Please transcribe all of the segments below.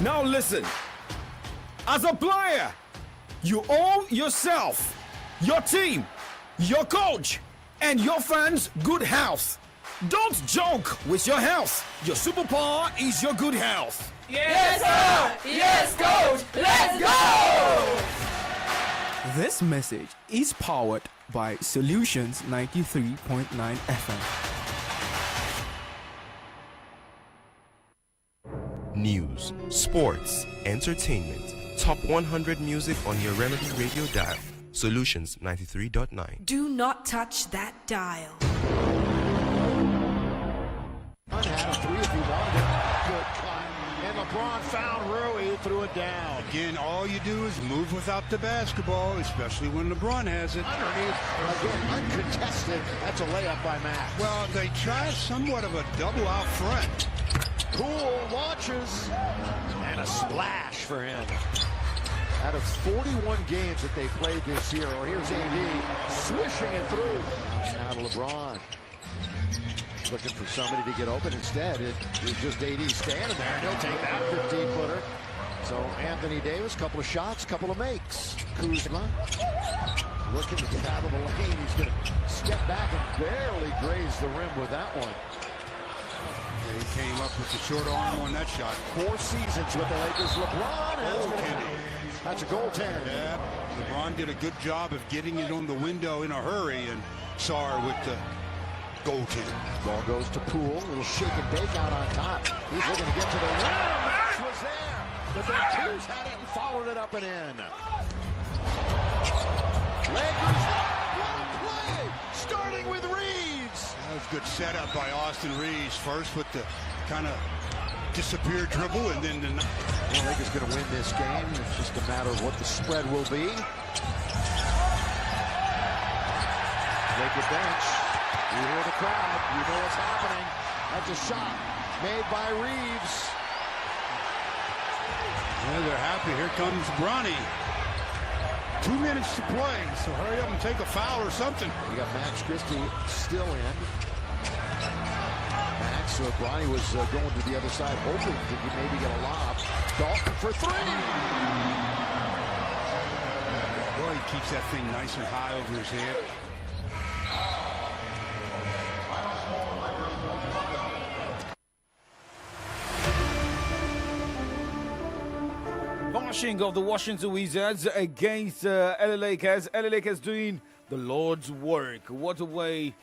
Now listen. As a player, you owe yourself, your team, your coach, and your fans good health. Don't joke with your health. Your superpower is your good health. Yes, sir! Yes, coach! Let's go! This message is powered by Solutions 93.9 FM. News, sports, entertainment, top 100 music on your Remedy radio dial. Solutions 93.9. Do not touch that dial. Had a three if he wanted it. Good cut. And LeBron found Rui, threw it down. Again, all you do is move without the basketball, especially when LeBron has it. Underneath, again, uncontested. That's a layup by Max. Well, they try somewhat of a double out front. Poole launches, and a splash for him. Out of 41 games that they played this year, here's AD swishing it through. Now to LeBron. Looking for somebody to get open. Instead, it was just AD standing there, and he'll take that 15-footer. So Anthony Davis, couple of shots, couple of makes. Kuzma looking to get out of the lane. He's going to step back and barely graze the rim with that one. He came up with the short arm on that shot. 4 seasons with the Lakers. LeBron has that's a goaltender. Yeah, LeBron did a good job of getting it on the window in a hurry, and Sarr with the goaltender. Ball goes to Poole. Little shake and bake out on top. He's looking to get to the rim. Max was there, but then Cruz had it and followed it up and in. Lakers, what a play! Starting with Reeves. That was good setup by Austin Reeves. First with the kind of disappear dribble, and then the Lakers going to win this game. It's just a matter of what the spread will be. Laker bench. You hear the crowd. You know what's happening. That's a shot made by Reeves. Well, they're happy. Here comes Bronny. 2 minutes to play, so hurry up and take a foul or something. You got Max Christie still in. Max, Bronny was going to the other side, hoping to maybe get a lob. Dalton for three. Boy, he keeps that thing nice and high over his head. Bashing of the Washington Wizards against LA Lakers. LA Lakers doing the Lord's work. What a way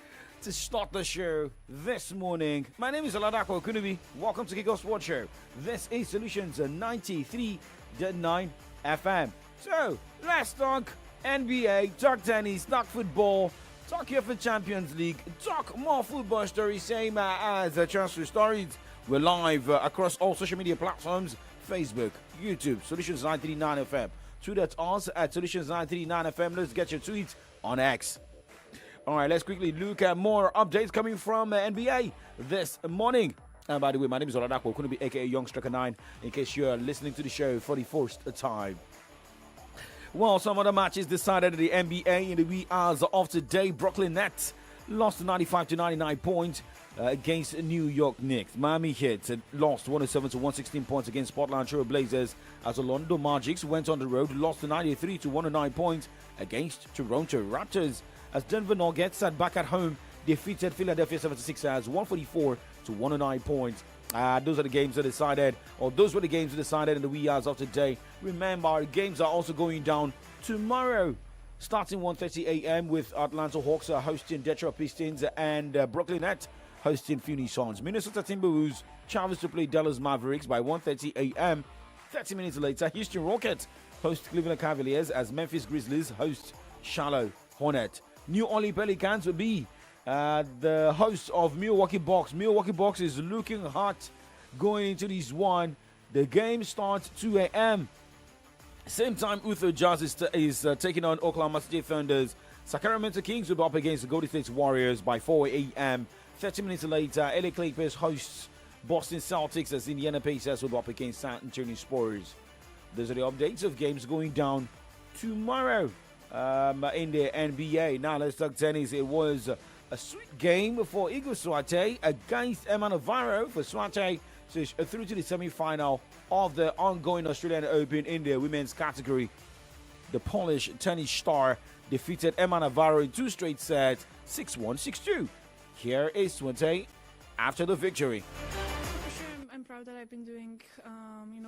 to start the show this morning. My name is Oladako Okunubi. Welcome to Kickoff Sports Show. This is Solutions 93.9 FM. So, let's talk NBA, talk tennis, talk football, talk UEFA Champions League, talk more football stories, same as transfer stories. We're live across all social media platforms. Facebook, YouTube, Solutions 939 FM. Tweet at us at Solutions 939 FM. Let's get your tweets on X. All right, let's quickly look at more updates coming from NBA this morning. And by the way, my name is Oladako Okunubi, aka Young Striker 9, in case you're listening to the show for the first time. Well, some other matches decided in the NBA in the wee hours of today. Brooklyn Nets lost 95-99 points against New York Knicks. Miami Heat lost 107-116 points against Portland Trail Blazers, as Orlando Magic went on the road, lost 93-109 points against Toronto Raptors, as Denver Nuggets sat back at home, defeated Philadelphia 76ers 144-109 points. Those are the games that decided, or those were the games that decided in the wee hours of today. Remember, our games are also going down tomorrow, starting 1:30 a.m. with Atlanta Hawks hosting Detroit Pistons and Brooklyn Nets hosting Phoenix Suns. Minnesota Timberwolves travels to play Dallas Mavericks by 1:30 a.m. 30 minutes later, Houston Rockets host Cleveland Cavaliers as Memphis Grizzlies host Charlotte Hornets. New Orleans Pelicans will be the host of Milwaukee Bucks. Milwaukee Bucks is looking hot going into this one. The game starts 2 a.m. Same time, Utah Jazz is taking on Oklahoma City Thunders. Sacramento Kings will be up against the Golden State Warriors by 4 a.m. 30 minutes later, LA Clippers hosts Boston Celtics as Indiana Pacers will be up against San Antonio Spurs. Those are the updates of games going down tomorrow in the NBA. Now let's talk tennis. It was a sweet game for Igor Swiatek against Emma Navarro. For Swiatek, So through to the semi-final of the ongoing Australian Open in the women's category. The Polish tennis star defeated Emma Navarro in 2 straight sets, 6-1, 6-2. Here is Swinte after the victory. For sure, I'm proud that I've been doing,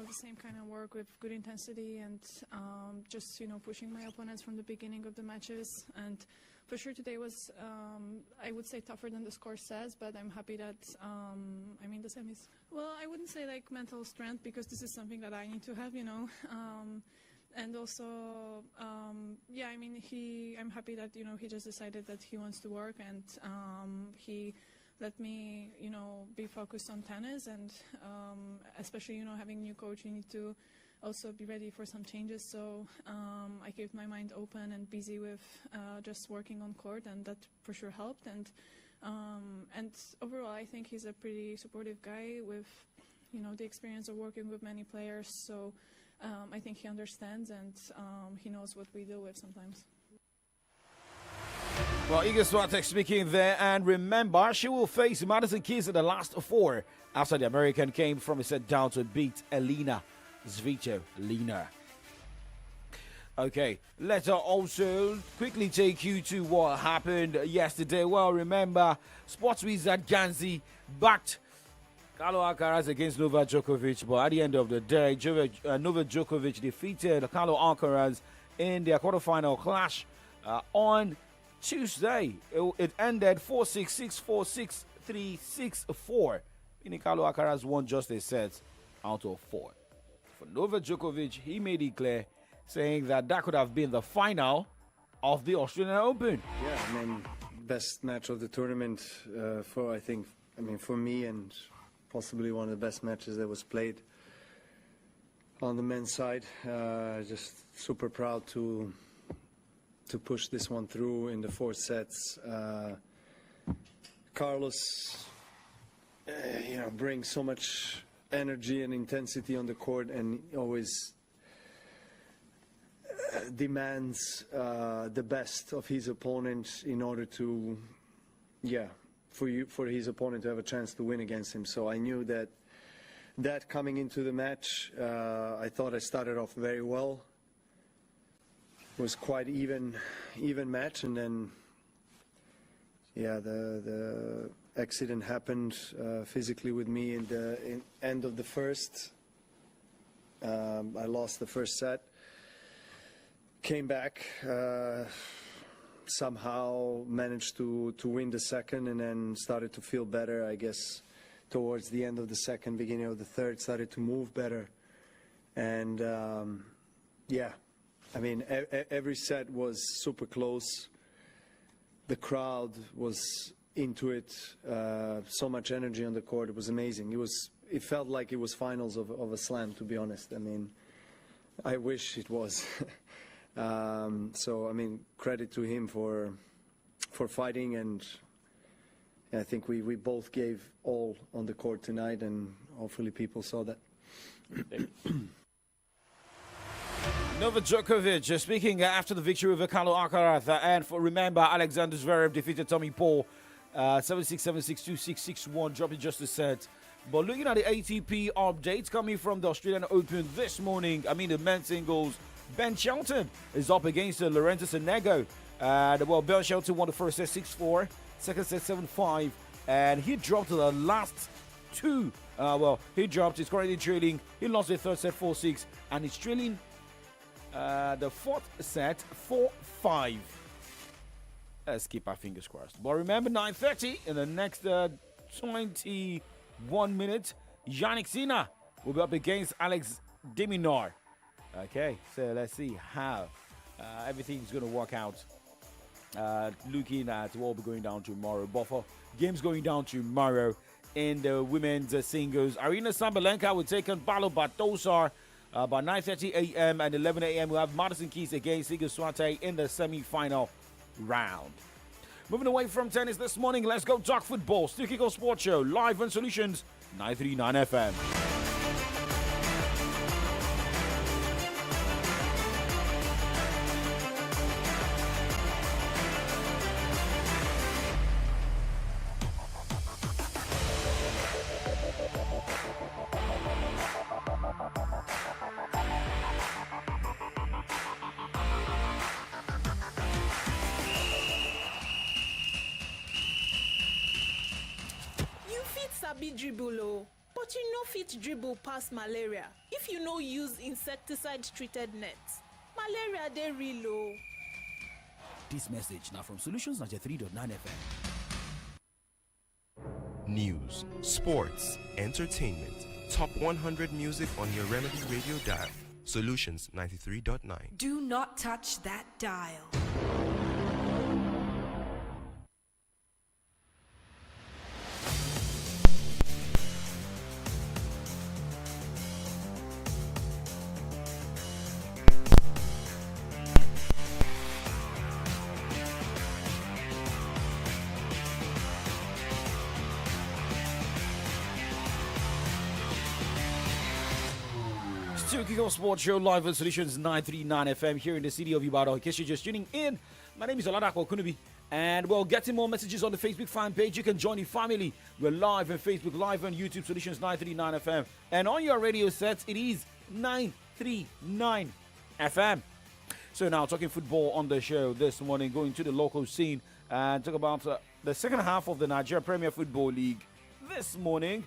the same kind of work with good intensity and just, pushing my opponents from the beginning of the matches. And for sure, today was, I would say, tougher than the score says, but I'm happy that I'm in the semis. Well, I wouldn't say like mental strength because this is something that I need to have, And also, I'm happy that, he just decided that he wants to work and he let me, be focused on tennis and especially, having a new coach, you need to also be ready for some changes. So I kept my mind open and busy with just working on court, and that for sure helped. And overall, I think he's a pretty supportive guy with, the experience of working with many players. So I think he understands and he knows what we deal with sometimes. Well, Iga Swiatek speaking there, and remember, she will face Madison Keys in the last 4 after the American came from a set down to beat Elina Svitolina. Okay, let's also quickly take you to what happened yesterday. Well, remember, Sports Wizard Ganzi backed Carlo Alcaraz against Novak Djokovic, but at the end of the day, Novak Djokovic defeated Carlo Alcaraz in their quarterfinal clash on Tuesday. It ended 4-6, 6-4, 6-3, 6-4. Meaning Carlo Alcaraz won just a set out of 4. For Novak Djokovic, he made it clear, saying that could have been the final of the Australian Open. Yeah, best match of the tournament for me, and possibly one of the best matches that was played on the men's side. Just super proud to push this one through in the 4 sets. Carlos, brings so much energy and intensity on the court, and always demands the best of his opponent in order to, for his opponent to have a chance to win against him. So I knew that coming into the match, I thought I started off very well. It was quite even match, and then the accident happened physically with me in the end of the first. I lost the first set, came back, somehow managed to win the second, and then started to feel better, I guess, towards the end of the second, beginning of the third, started to move better. And every set was super close. The crowd was into it, so much energy on the court. It was amazing. It felt like it was finals of a slam, to be honest. I wish it was. Credit to him for fighting, and I think we both gave all on the court tonight, and hopefully people saw that. Novak Djokovic speaking after the victory over Carlo Alcaraz, and remember, Alexander Zverev defeated Tommy Paul 7-6, 7-6, 2-6, 6-1, dropping just a set. But looking at the ATP updates coming from the Australian Open this morning, the men's singles, Ben Shelton is up against Lorenzo Sonego. Ben Shelton won the first set 6-4, second set 7-5, and he dropped the last 2. He dropped. He's currently trailing. He lost the third set 4-6, and he's trailing the 4th set 4-5. Let's keep our fingers crossed. But remember, 9:30 in the next 21 minutes, Yannick Sinner will be up against Alex de Minaur. Okay, so let's see how everything's going to work out. Looking at what will be going down tomorrow. But for games going down tomorrow in the women's singles, Arina Sabalenka will take on Paolo Bartosar by 9:30 a.m. and 11 a.m. We'll have Madison Keys against Iga Swiatek in the semi-final round. Moving away from tennis this morning, let's go talk football. Still Kickoff Sports Show, live on Solutions 939 FM. sabi dribble o, but you no fit dribble pass malaria if you no use insecticide treated nets. Malaria dey real o. This message now from Solutions 93.9 FM. News, sports, entertainment. Top 100 music on your Remedy Radio dial. Solutions 93.9. Do not touch that dial. Kickoff Sports Show live on Solutions 939 FM here in the city of Ibadan. In case you're just tuning in, my name is Oladako Kunubi, and we're getting more messages on the Facebook fan page. You can join the family. We're live on Facebook, live on YouTube, Solutions 939 FM, and on your radio sets, it is 939 FM. So now, talking football on the show this morning, going to the local scene and talk about the second half of the Nigeria Premier Football League this morning.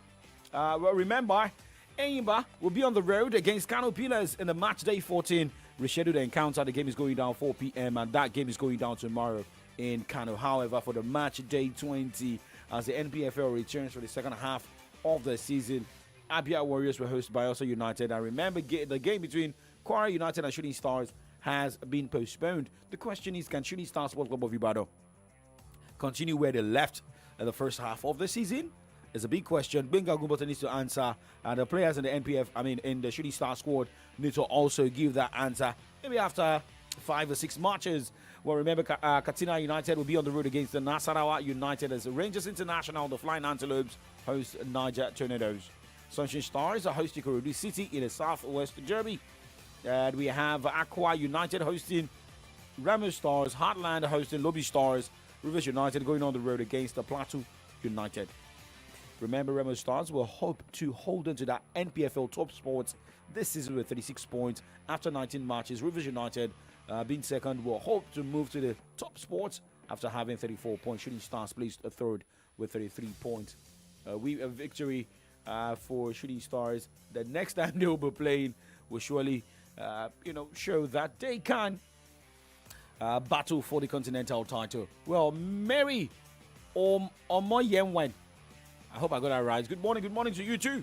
Well, remember, Enyimba will be on the road against Kano Pillars in the match day 14 rescheduled encounter. The game is going down 4 p.m. and that game is going down tomorrow in Kano. However, for the match day 20, as the NPFL returns for the second half of the season, Abia Warriors were hosted by Bayelsa United. And remember, the game between Kwara United and Shooting Stars has been postponed. The question is, can Shooting Stars Sports Club of Ibadan continue where they left in the first half of the season? It's a big question. Benga Gumbota needs to answer, and the players in the in the Shooting Star squad need to also give that answer. Maybe after 5 or 6 matches. Well, remember, Katsina United will be on the road against the Nasarawa United as Rangers International, the Flying Antelopes, host Niger Tornadoes. Sunshine Stars are hosting Ikorodu City in the Southwest Derby. And we have Aqua United hosting Ramo Stars, Heartland hosting Lobby Stars, Rivers United going on the road against the Plateau United. Remember, Remo Stars will hope to hold on to that NPFL top spots this season with 36 points after 19 matches. Rivers United, being second, will hope to move to the top spots after having 34 points. Shooting Stars placed a third with 33 points. A victory for Shooting Stars. The next time they will be playing will surely, show that they can battle for the continental title. Well, Mary Omoyenwen, I hope I got that right. Good morning to you too.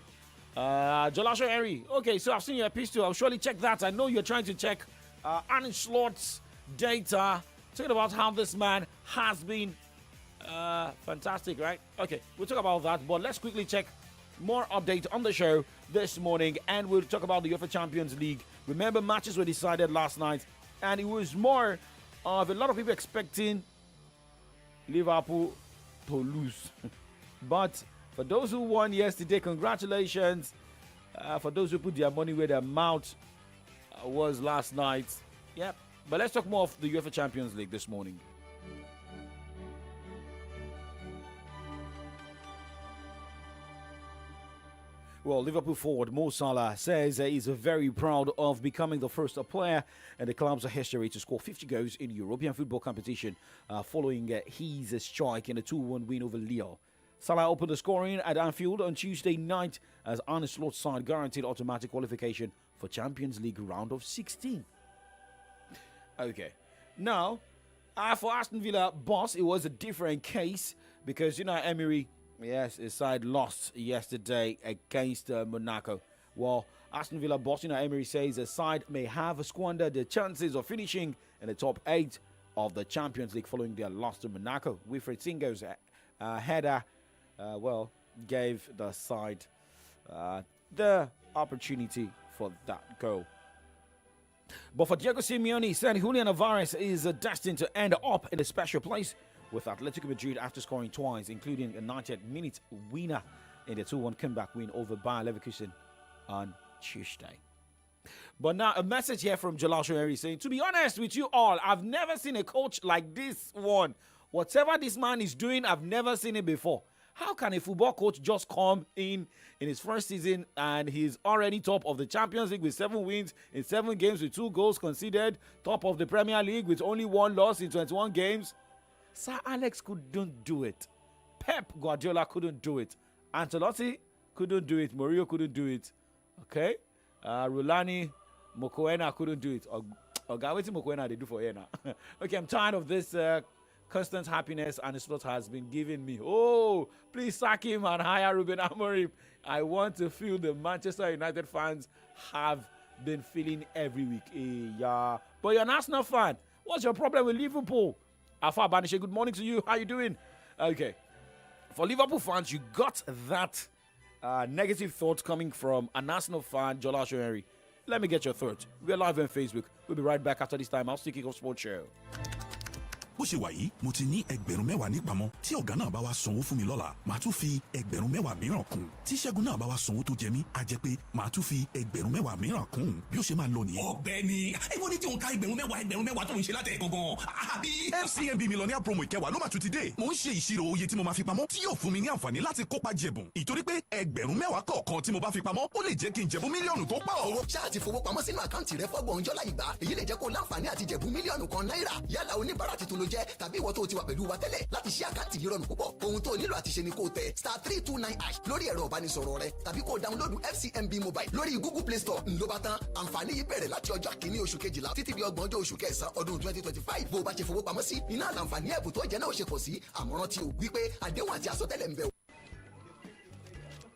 Jolasho Henry. Okay, so I've seen your pistol. I'll surely check that. I know you're trying to check Arne Slot's data. Talking about how this man has been fantastic, right? Okay, we'll talk about that. But let's quickly check more update on the show this morning. And we'll talk about the UEFA Champions League. Remember, matches were decided last night. And it was more of a lot of people expecting Liverpool to lose. But for those who won yesterday, congratulations. For those who put their money where their mouth was last night. Yep. But let's talk more of the UEFA Champions League this morning. Well, Liverpool forward Mo Salah says he's very proud of becoming the first player in the club's history to score 50 goals in European football competition following his strike in a 2-1 win over Lille. Salah opened the scoring at Anfield on Tuesday night as Arne Slot's side guaranteed automatic qualification for Champions League round of 16. Okay. Now, for Aston Villa boss, it was a different case because, Emery, yes, his side lost yesterday against Monaco. Well, Aston Villa boss, Emery says the side may have squandered the chances of finishing in the top 8 of the Champions League following their loss to Monaco. Wilfred Singo's header gave the side the opportunity for that goal. But for Diego Simeone, he said Julian Alvarez is destined to end up in a special place with Atletico Madrid after scoring twice, including a 90th-minute winner in the 2-1 comeback win over Bayer Leverkusen on Tuesday. But now a message here from Jolasho Henry saying, to be honest with you all, I've never seen a coach like this one. Whatever this man is doing, I've never seen it before. How can a football coach just come in his first season and he's already top of the Champions League with 7 wins in 7 games with 2 goals conceded, top of the Premier League with only 1 loss in 21 games? Sir Alex couldn't do it. Pep Guardiola couldn't do it. Ancelotti couldn't do it. Mourinho couldn't do it. Okay? Rulani, Mokoena couldn't do it. Ogaweti Mokoena, they do for here now. Okay, I'm tired of this constant happiness and Slot has been giving me. Oh, please sack him and hire Ruben Amorim. I want to feel the Manchester United fans have been feeling every week. Yeah. But you're an Arsenal fan. What's your problem with Liverpool? Alpha Banishe, good morning to you. How you doing? Okay. For Liverpool fans, you got that negative thoughts coming from an Arsenal fan, Jola Shoeri. Let me get your thoughts. We're live on Facebook. We'll be right back after this time. I'll still Kickoff Sports Show. bó ṣe wà yìí mo ti ní ẹgbẹ̀rún mẹ́wàá nípamọ́ tí ọ̀gá náà bá wá sanwó fún mi lọ́la màá tún fi ẹgbẹ̀rún mẹ́wàá mìíràn kún tí Ṣẹ́gun náà bá wá sanwó tó jẹ mí á jẹ́ pé màá tún fi ẹgbẹ̀rún mẹ́wàá mìíràn kún bí ó ṣe máa lọ nìyẹn. ọ̀gbẹ́ni èwo ni tí òun ka ẹgbẹ̀rún mẹ́wàá tó ń ṣe látẹ̀ gangan àbí. FCMB Millionaire promo ìkẹwàá ló máa tún ti dé mo ń ṣe ìṣirò oye tí mo máa fi pamọ́ tí yóò fún mi ní àǹfààní láti kópa jẹ̀bùn ìtorí pé ẹgbẹ̀rún mẹ́wàá kọ̀ọ̀kan tí mo bá fi pamọ́ ó lè jẹ́ kí n jẹ̀bùn mílíọ̀nù tó pọ̀. owó ṣáà ti fowó pamọ́ sínú àkáǹtì rẹ fọ́gbọ̀n ọjọ́ láì gbà èyí lè jẹ́ kó láǹfààní àti jẹ̀bùn mílíọ̀nù kan náírà yálà oníbàárà tuntun ló jẹ́ tàbí ìwọ tó ti wà pẹ̀lú wa tẹ́lẹ̀ láti ṣí àkáǹtì yìí rọrùn púpọ̀ ohun tó nílò àti ṣe ni kó tẹ *329# lórí ẹ̀rọ ìbánisọ̀rọ̀ rẹ tàbí kó dáwọ́lódù FCMB mobile lórí Google Play Store ńlọ bá tán àǹfààní yìí bẹ̀rẹ̀ láti ọjọ́ kìíní oṣù kejìlá títí di ọgbọ̀njọ́ oṣù kẹsàn-án ọdún 2025 bó o bá ṣe fowó pamọ́ sí iná àlàǹfààní ẹ̀bùn tó jẹ́ náà ṣe pọ̀ sí àmọ̀ràn tí o wípé àdéhùn àti àsọtẹ́lẹ̀ ń bẹ.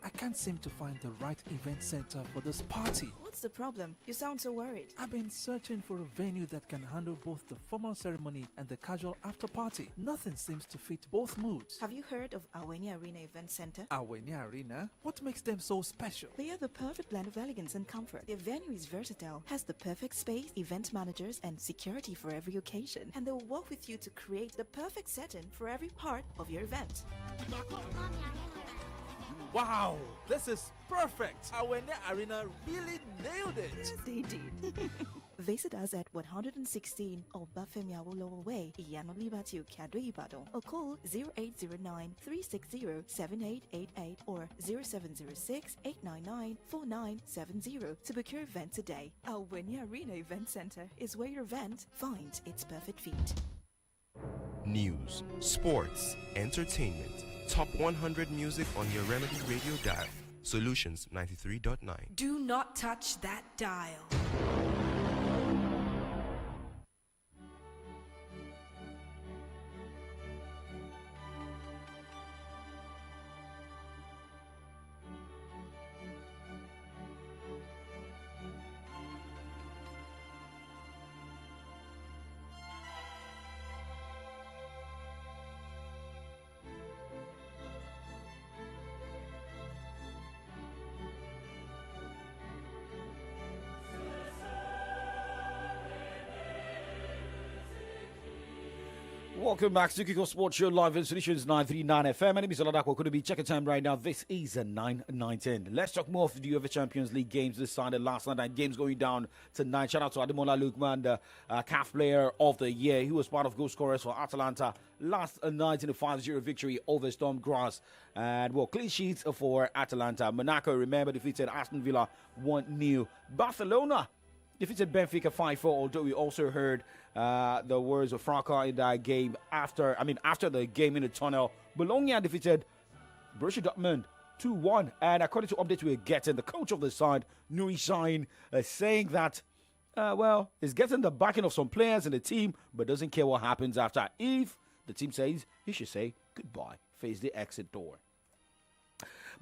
I can't seem to find the right event center for this party. What's the problem? You sound so worried. I've been searching for a venue that can handle both the formal ceremony and the casual after party. Nothing seems to fit both moods. Have you heard of Awenia Arena Event Center? Awenia Arena? What makes them so special? They are the perfect blend of elegance and comfort. Their venue is versatile, has the perfect space, event managers, and security for every occasion. And they'll work with you to create the perfect setting for every part of your event. Wow, this is perfect. Awenia Arena really nailed it. Yes, they did. Visit us at 116 Obafemi Awolowo Way, Iyano Libati, Okado Ibadan, or call 0809 360 7888 or 0706 899 4970 to book your event today. Awenia Arena Event Center is where your event finds its perfect fit. News, sports, entertainment. Top 100 music on your Remedy Radio dial. Solutions 93.9. Do not touch that dial. Welcome back to Kickoff Sports Show live in Solutions 939 FM. My name is Oladako Kudubi. Check the time right now. This is a 9:19. Let's talk more of the UEFA Champions League games this Sunday. Last night, and games going down tonight. Shout out to Ademola Lookman, the CAF Player of the Year. He was part of goal scorers for Atalanta last night in a 5-0 victory over Storm Grass. And, well, clean sheets for Atalanta. Monaco, remember, defeated Aston Villa 1-0. Barcelona defeated Benfica 5-4, although we also heard the words of Franca in that game after the game in the tunnel. Bologna defeated Borussia Dortmund 2-1. And according to updates we're getting, the coach of the side, Nuri Sahin, saying that, he's getting the backing of some players in the team, but doesn't care what happens after. If the team says, he should say goodbye, face the exit door.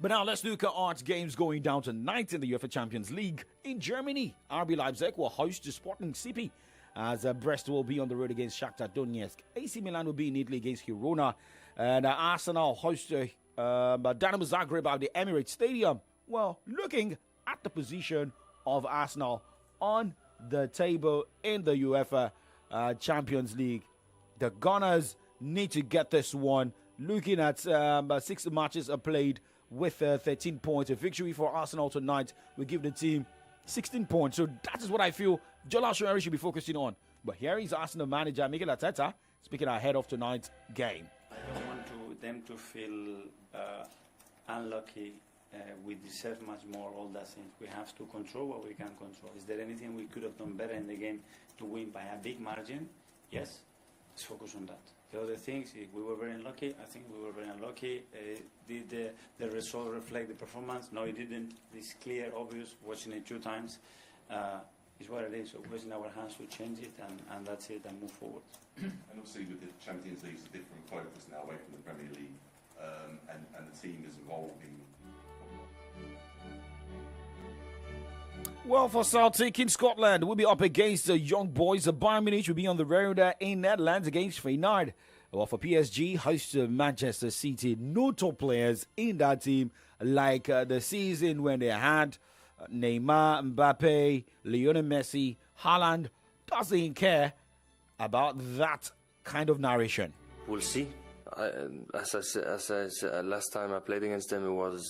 But now let's look at games going down tonight in the UEFA Champions League. In Germany, RB Leipzig will host the Sporting CP as Brest will be on the road against Shakhtar Donetsk. AC Milan will be in Italy against Girona. And Arsenal host Dynamo Zagreb at the Emirates Stadium. Well, looking at the position of Arsenal on the table in the UEFA Champions League, the Gunners need to get this one. Looking at 6 matches played with 13 points. A victory for Arsenal tonight will give the team 16 points. So that is what I feel Jola Shoeri should be focusing on. But here is Arsenal manager Mikel Arteta speaking ahead of tonight's game. I don't want them to feel unlucky. We deserve much more, all that things. We have to control what we can control. Is there anything we could have done better in the game to win by a big margin? Yes. let's focus on that. The other things, if we were very unlucky, I think we were very unlucky. Did the result reflect the performance? No, it didn't. It's clear, obvious, watching it 2 times. It's what it is. So it was in our hands to change it, and that's it, and move forward. And obviously with the Champions League, it's a different focus now away from the Premier League, and the team is evolving. Well, for Celtic in Scotland, we'll be up against the young boys. The Bayern Munich will be on the road in Netherlands against Feyenoord. Well, for PSG, host to Manchester City. No top players in that team like the season when they had Neymar, Mbappe, Lionel Messi, Haaland. Doesn't care about that kind of narration. We'll see. As I said, last time I played against them, it was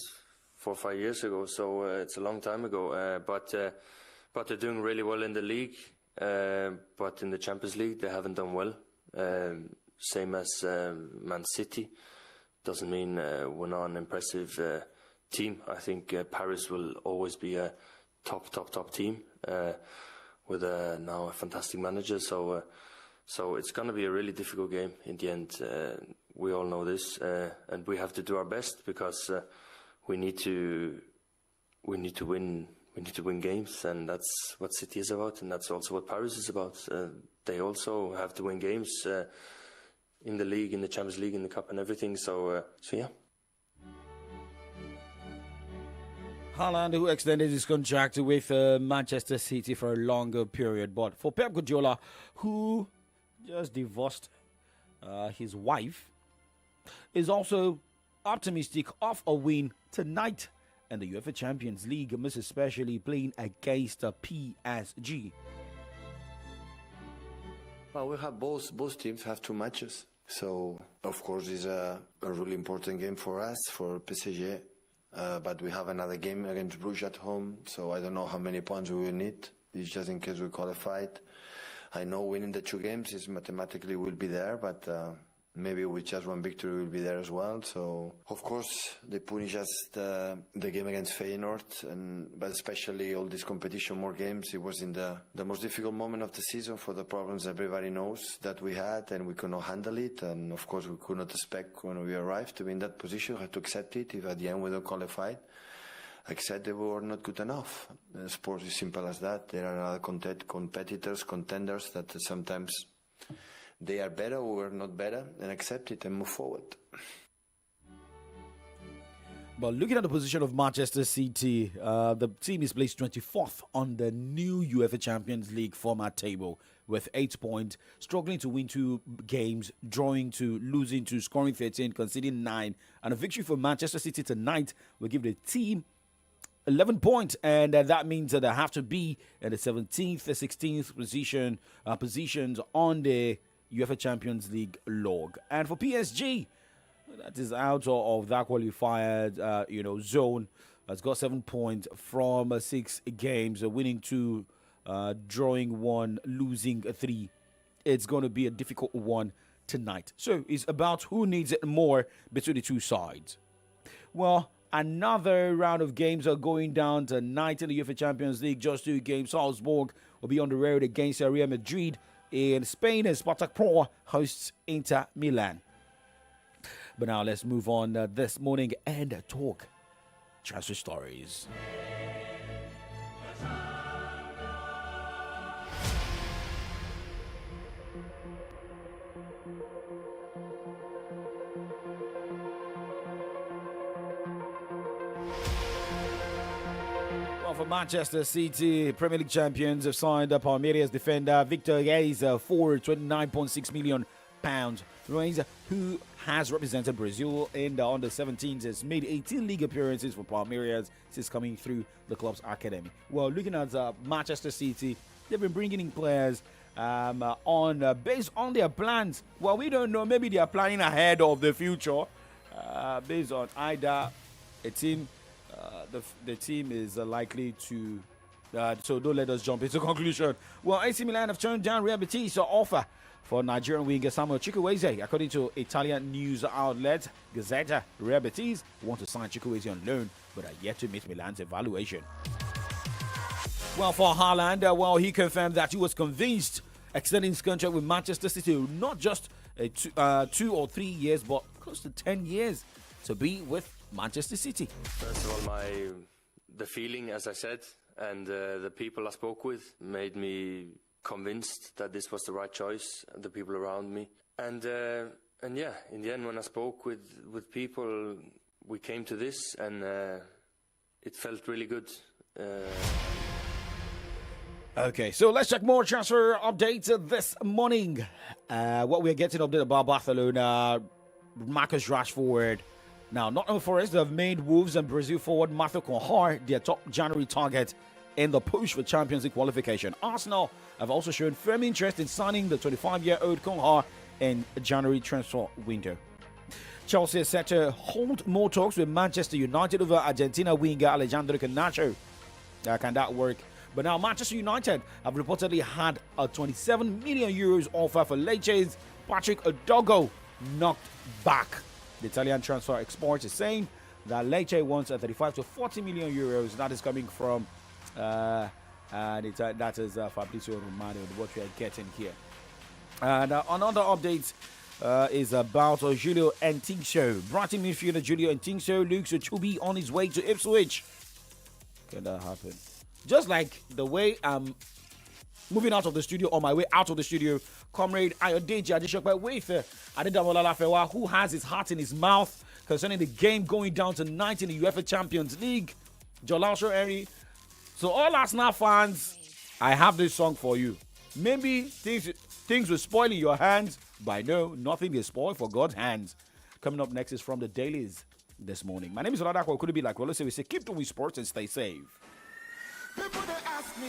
4 or 5 years ago, so it's a long time ago. But they're doing really well in the league. But in the Champions League, they haven't done well. Same as Man City. Doesn't mean we're not an impressive team. I think Paris will always be a top team with now a fantastic manager. So it's going to be a really difficult game in the end. We all know this, and we have to do our best because we need to win. We need to win games, and that's what City is about, and that's also what Paris is about. They also have to win games in the league, in the Champions League, in the Cup, and everything. So yeah. Haaland, who extended his contract with Manchester City for a longer period, but for Pep Guardiola, who just divorced his wife, is also optimistic of a win tonight in the UEFA Champions League, most especially playing against PSG. Well, we have both teams have 2 matches, so of course it's a really important game for us, for PSG. But we have another game against Bruges at home, so I don't know how many points we will need. It's just in case we qualified. I know winning the 2 games is mathematically will be there, but maybe with just 1 victory will be there as well. So of course they punish us the game against Feyenoord, but especially all this competition, more games. It was in the most difficult moment of the season for the problems everybody knows that we had, and we could not handle it. And of course we could not expect when we arrived to be in that position. We had to accept it. If at the end we don't qualify, accept that we were not good enough. Sports is simple as that. There are other competitors, contenders that sometimes they are better or we're not better, and accept it and move forward. But looking at the position of Manchester City, the team is placed 24th on the new UEFA Champions League format table with 8 points, struggling to win 2 games, drawing 2, losing 2, scoring 13, conceding 9. And a victory for Manchester City tonight will give the team 11 points, and that means that they have to be in the 17th, 16th positions on the UEFA Champions League log. And for PSG, that is out of that qualified zone, has got 7 points from 6 games, winning 2, drawing 1, losing 3. It's going to be a difficult one tonight. So it's about who needs it more between the 2 sides. Well, another round of games are going down tonight in the UEFA Champions League. Just 2 games. Salzburg will be on the road against Real Madrid in Spain, and Spartak Prague hosts Inter Milan. But now let's move on this morning and talk transfer stories. For Manchester City, Premier League champions have signed up Palmeiras defender Victor Reis for £29.6 million. Reis, who has represented Brazil in the under-17s, has made 18 league appearances for Palmeiras since coming through the club's academy. Well, looking at Manchester City, they've been bringing in players based on their plans. Well, we don't know. Maybe they are planning ahead of the future based on either a team. The team is likely to, so don't let us jump into conclusion. Well, AC Milan have turned down Real Betis' offer for Nigerian winger Samuel Chukwueze. According to Italian news outlet Gazzetta, Real Betis want to sign Chukwueze on loan, but are yet to meet Milan's evaluation. Well, for Haaland, he confirmed that he was convinced extending his contract with Manchester City, not just 2 or 3 years, but close to 10 years to be with Manchester City. First of all, the feeling, as I said, and the people I spoke with made me convinced that this was the right choice, the people around me. And yeah, in the end, when I spoke with people, we came to this, and it felt really good. Okay, so let's check more transfer updates this morning. What we're getting update about Barcelona, Marcus Rashford. Now, Nottingham Forest have made Wolves and Brazil forward Matthew Cunha their top January target in the push for Champions League qualification. Arsenal have also shown firm interest in signing the 25-year-old Cunha in January transfer window. Chelsea is set to hold more talks with Manchester United over Argentina winger Alejandro Garnacho. Can that work? But now Manchester United have reportedly had a 27 million euros offer for Lecce's Patrick Odogo knocked back. The Italian transfer expert is saying that Lecce wants a 35 to 40 million euros. That is coming from that is Fabrizio Romano, what we are getting here. And another update is about Julio Entinso. Brighton midfielder Julio Entinso looks to be on his way to Ipswich. Can that happen? Just like the way I'm moving out of the studio, on my way out of the studio, Comrade Ayodeji Adeshokwe with Adedamola Lafewa, who has his heart in his mouth concerning the game going down tonight in the UEFA Champions League. Jolasho Eri. So all Arsenal fans, I have this song for you. Maybe things will spoil in your hands, but no, nothing is spoiled for God's hands. Coming up next is from the dailies this morning. My name is Oladako. Could it be like, well, let's say we say keep doing sports and stay safe. People they ask me,